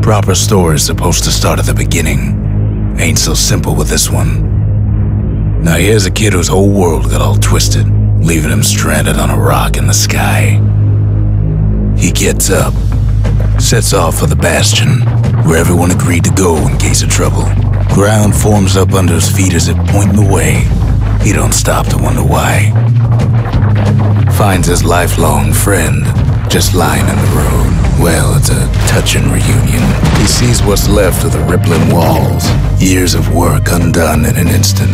proper story's supposed to start at the beginning. Ain't so simple with this one. Now here's a kid whose whole world got all twisted, leaving him stranded on a rock in the sky. He gets up, sets off for the Bastion, where everyone agreed to go in case of trouble. Ground forms up under his feet as it pointing the way. He don't stop to wonder why. Finds his lifelong friend just lying in the road. Well, it's a touching reunion. He sees what's left of the rippling walls. Years of work undone in an instant.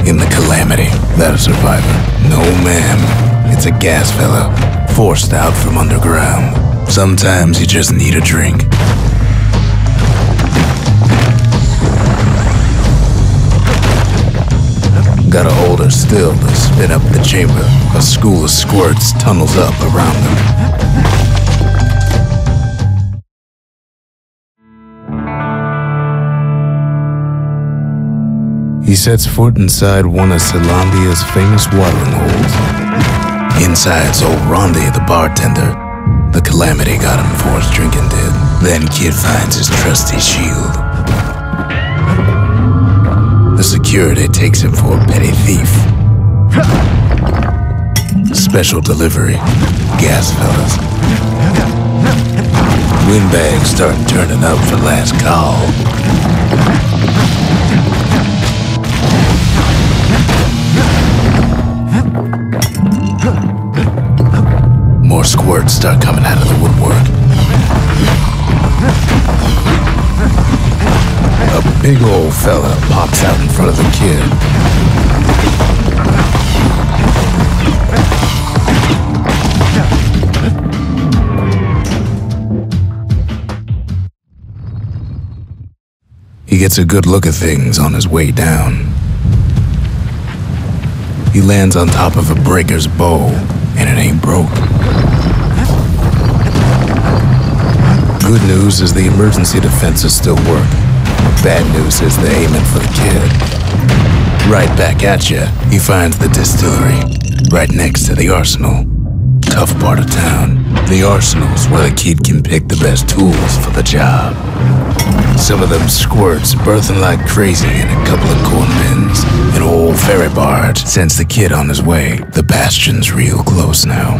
In the calamity, that a survivor? No, ma'am. It's a gas fella, forced out from underground. Sometimes you just need a drink. Gotta hold her still to spin up the chamber. A school of squirts tunnels up around them. He sets foot inside one of Zealandia's famous watering holes. Inside's old Rondi, the bartender. The calamity got him for his drinking did. Then kid finds his trusty shield. The security takes him for a petty thief. Special delivery, gas fellas. Windbags start turning up for last call. More squirts start coming out of the woodwork. A big old fella pops out in front of the kid. He gets a good look at things on his way down. He lands on top of a breaker's bow, and it ain't broke. Good news is the emergency defenses still work. Bad news is they're aiming for the kid. Right back at you, he finds the distillery, right next to the arsenal. Tough part of town. The arsenal's where the kid can pick the best tools for the job. Some of them squirts birthing like crazy in a couple of corn bins. An old ferry barge sends the kid on his way. The Bastion's real close now.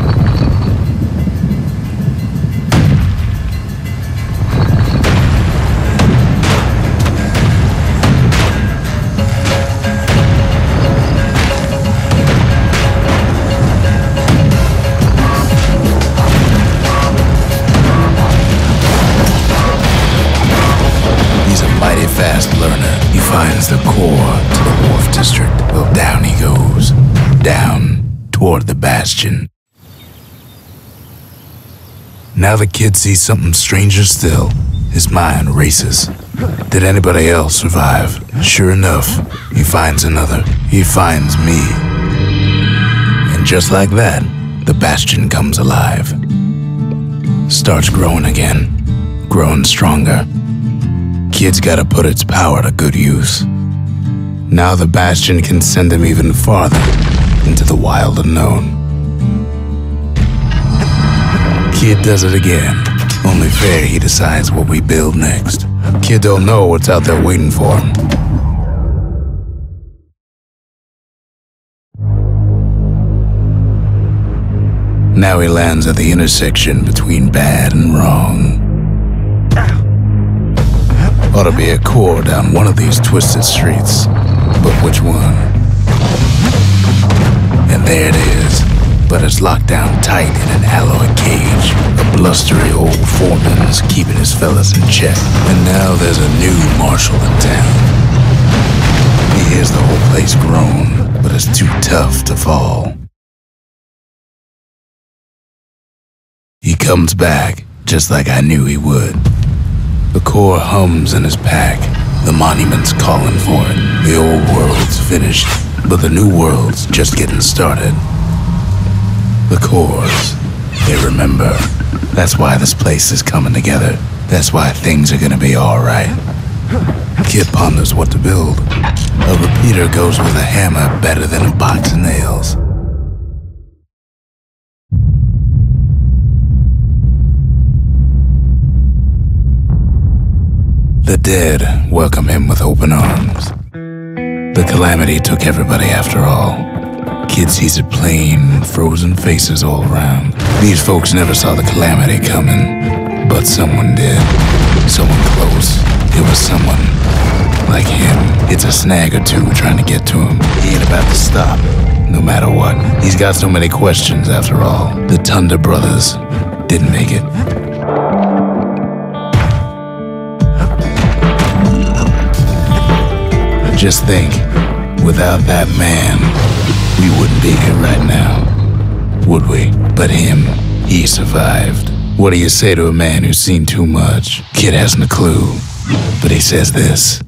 Fast learner, he finds the core to the Wharf District. Well, down he goes. Down toward the Bastion. Now the kid sees something stranger still. His mind races. Did anybody else survive? Sure enough, he finds another. He finds me. And just like that, the Bastion comes alive. Starts growing again. Growing stronger. Kid's gotta put its power to good use. Now the Bastion can send him even farther into the wild unknown. Kid does it again. Only fair he decides what we build next. Kid don't know what's out there waiting for him. Now he lands at the intersection between bad and wrong. Ought to be a core down one of these twisted streets. But which one? And there it is. But it's locked down tight in an alloy cage. A blustery old foreman's keeping his fellas in check. And now there's a new marshal in town. He hears the whole place groan, but it's too tough to fall. He comes back, just like I knew he would. The core hums in his pack. The monument's calling for it. The old world's finished, but the new world's just getting started. The cores, they remember. That's why this place is coming together. That's why things are gonna be alright. Kid ponders what to build. A repeater goes with a hammer better than a box of nails. The dead welcome him with open arms. The calamity took everybody after all. Kids sees it plain, frozen faces all around. These folks never saw the calamity coming, but someone did. Someone close. It was someone like him. It's a snag or two trying to get to him. He ain't about to stop, no matter what. He's got so many questions after all. The Thunder brothers didn't make it. Just think, without that man, we wouldn't be here right now, would we? But him, he survived. What do you say to a man who's seen too much? Kid hasn't a clue, but he says this.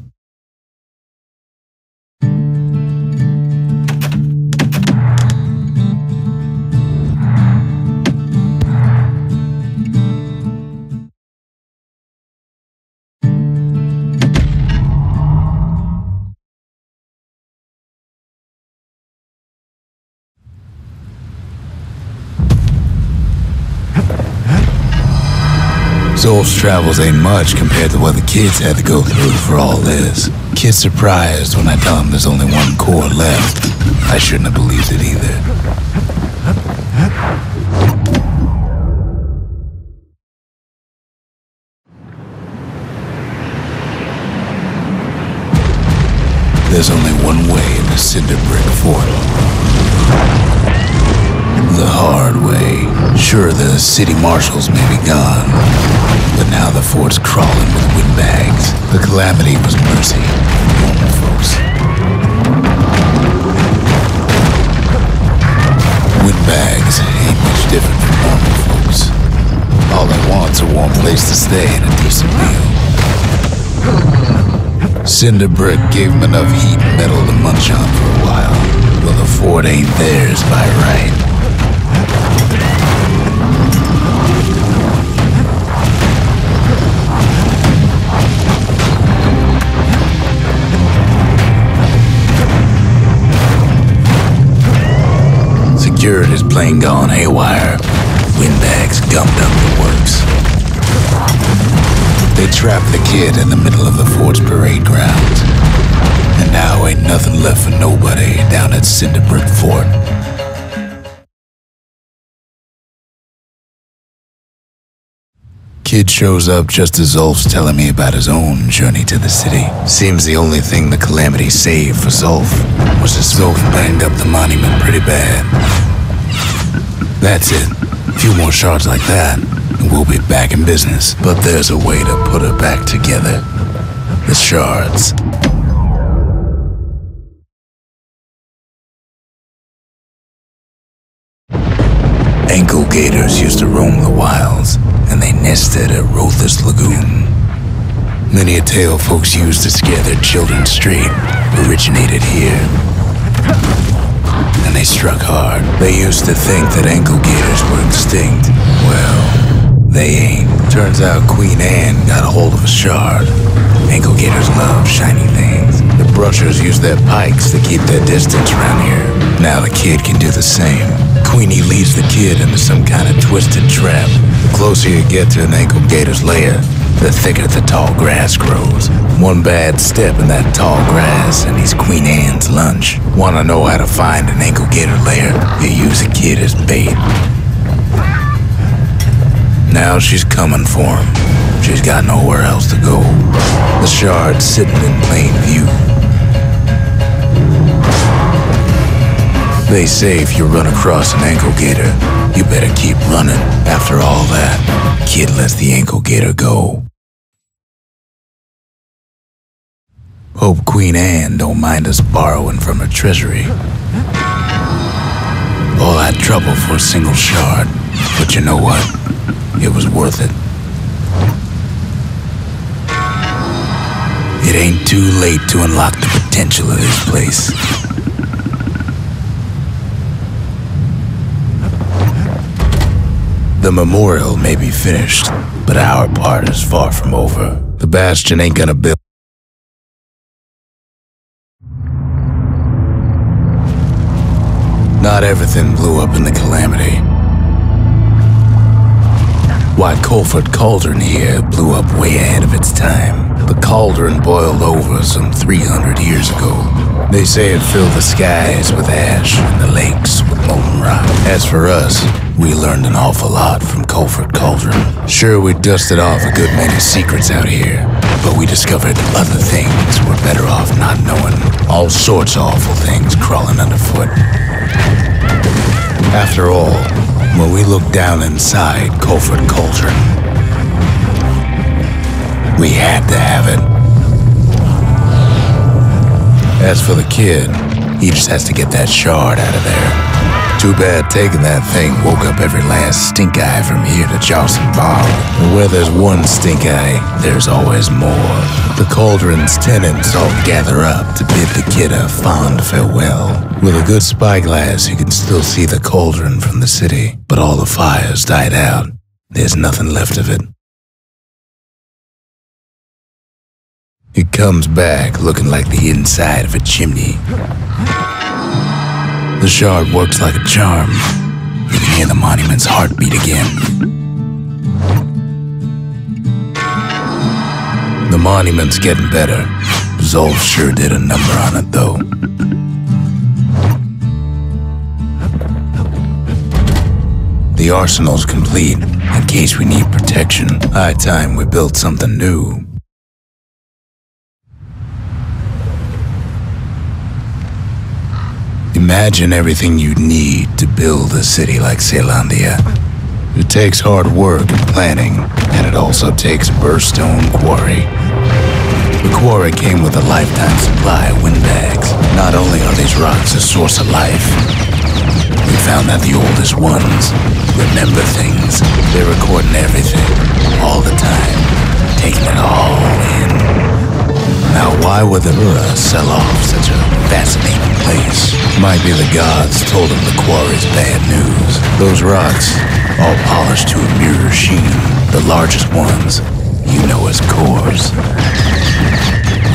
Zolf's travels ain't much compared to what the kids had to go through for all this. Kid's surprised when I tell him there's only one core left. I shouldn't have believed it either. There's only one way in the Cinder Brick Fort. The hard way. Sure, the city marshals may be gone, but now the fort's crawling with windbags. The calamity was mercy for normal folks. Windbags ain't much different from normal folks. All they want's a warm place to stay and a decent meal. Cinder Brick gave them enough heat and metal to munch on for a while, but the fort ain't theirs by right. Security's plane gone haywire. Windbags gummed up the works. They trapped the kid in the middle of the fort's parade grounds. And now ain't nothing left for nobody down at Cinder Brick Fort. Kid shows up just as Zolf's telling me about his own journey to the city. Seems the only thing the calamity saved for Zolf was that Zolf banged up the monument pretty bad. That's it. A few more shards like that, and we'll be back in business. But there's a way to put her back together. The shards. Ankle gators used to roam the wilds, and they nested at Rothus Lagoon. Many a tale folks used to scare their children straight originated here. And they struck hard. They used to think that ankle gators were extinct. Well, they ain't. Turns out Queen Anne got a hold of a shard. Ankle gators love shiny things. The brushers use their pikes to keep their distance around here. Now the kid can do the same. Queenie leads the kid into some kind of twisted trap. The closer you get to an ankle gator's lair, the thicker the tall grass grows. One bad step in that tall grass and he's Queen Anne's lunch. Wanna know how to find an ankle gator lair? You use a kid as bait. Now she's coming for him. She's got nowhere else to go. The shard's sitting in plain view. They say if you run across an ankle gator, you better keep running. After all that, kid lets the ankle gator go. Hope Queen Anne don't mind us borrowing from her treasury. All that trouble for a single shard, but you know what? It was worth it. It ain't too late to unlock the potential of this place. The memorial may be finished, but our part is far from over. The Bastion ain't gonna build. Not everything blew up in the calamity. Why, Colford Cauldron here blew up way ahead of its time. The cauldron boiled over some 300 years ago. They say it filled the skies with ash and the lakes with molten rock. As for us, we learned an awful lot from Culford Cauldron. Sure, we dusted off a good many secrets out here, but we discovered other things we're better off not knowing. All sorts of awful things crawling underfoot. After all, when we looked down inside Culford Cauldron, we had to have it. As for the kid, he just has to get that shard out of there. Too bad taking that thing woke up every last stink eye from here to Johnson Bar. And where there's one stink eye, there's always more. The cauldron's tenants all gather up to bid the kid a fond farewell. With a good spyglass, you can still see the cauldron from the city, but all the fires died out. There's nothing left of it. It comes back looking like the inside of a chimney. The shard works like a charm. You can hear the monument's heartbeat again. The monument's getting better. Zolf sure did a number on it, though. The arsenal's complete, in case we need protection. High time we built something new. Imagine everything you'd need to build a city like Zealandia. It takes hard work and planning, and it also takes Burstone Quarry. The quarry came with a lifetime supply of windbags. Not only are these rocks a source of life, we found that the oldest ones remember things. They're recording everything, all the time, taking it all in. Now, why would the Ura sell off such a fascinating place? Might be the gods told them the quarry's bad news. Those rocks, all polished to a mirror sheen, the largest ones, you know as cores.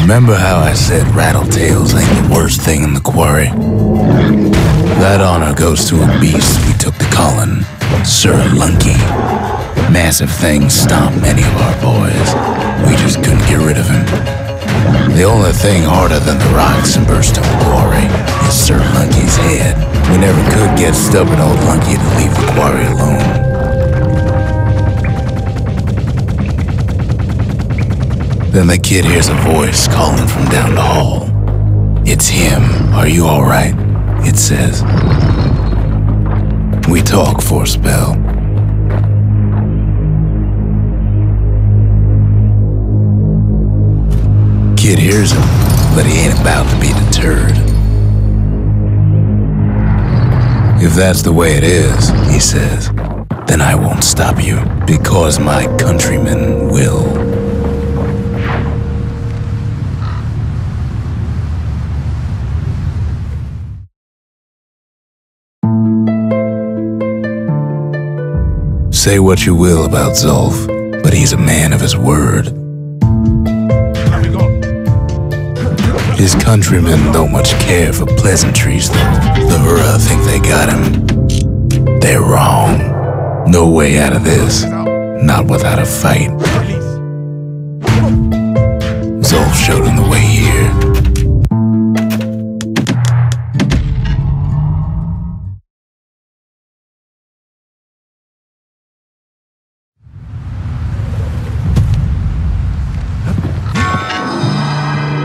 Remember how I said Rattletails ain't the worst thing in the quarry? That honor goes to a beast we took to Colin, Sir Lunky. Massive things stomped many of our boys. We just couldn't get rid of him. The only thing harder than the rocks in Burstone Quarry is Sir Lunky's head. We never could get stubborn old Lunky to leave the quarry alone. Then the kid hears a voice calling from down the hall. It's him. Are you all right? It says. We talk for a spell. Kid hears him, but he ain't about to be deterred. If that's the way it is, he says, then I won't stop you, because my countrymen will. Say what you will about Zolf, but he's a man of his word. His countrymen don't much care for pleasantries, though. The Ura think they got him. They're wrong. No way out of this. Not without a fight. Zolf showed him the way here.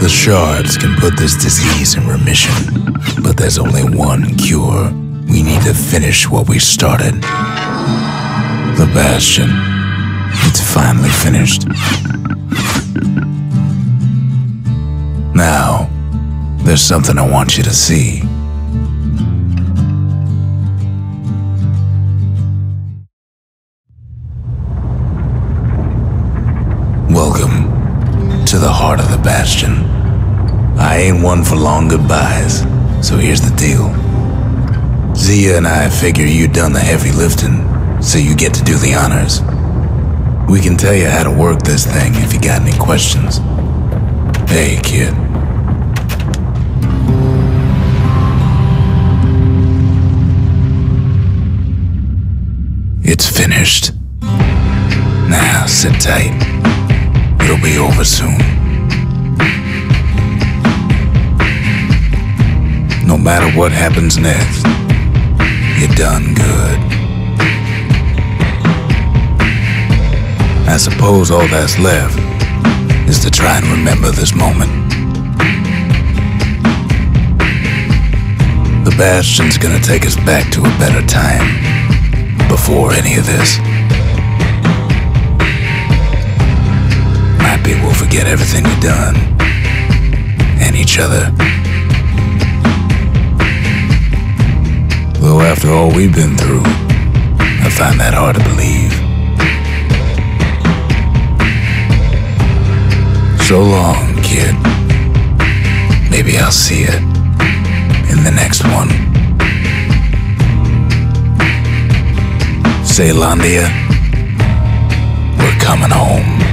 The shards can put this disease in remission, but there's only one cure. We need to finish what we started. The Bastion. It's finally finished. Now, there's something I want you to see. Welcome to the heart of the Bastion. I ain't one for long goodbyes, so here's the deal. Zia and I figure you done the heavy lifting, so you get to do the honors. We can tell you how to work this thing if you got any questions. Hey, kid. It's finished. Now, sit tight. It'll be over soon. no matter what happens next, you're done good. I suppose all that's left is to try and remember this moment. The Bastion's gonna take us back to a better time before any of this. Maybe we'll forget everything you've done and each other. Though after all we've been through, I find that hard to believe. So long, kid. Maybe I'll see you in the next one. Ceylondia, we're coming home.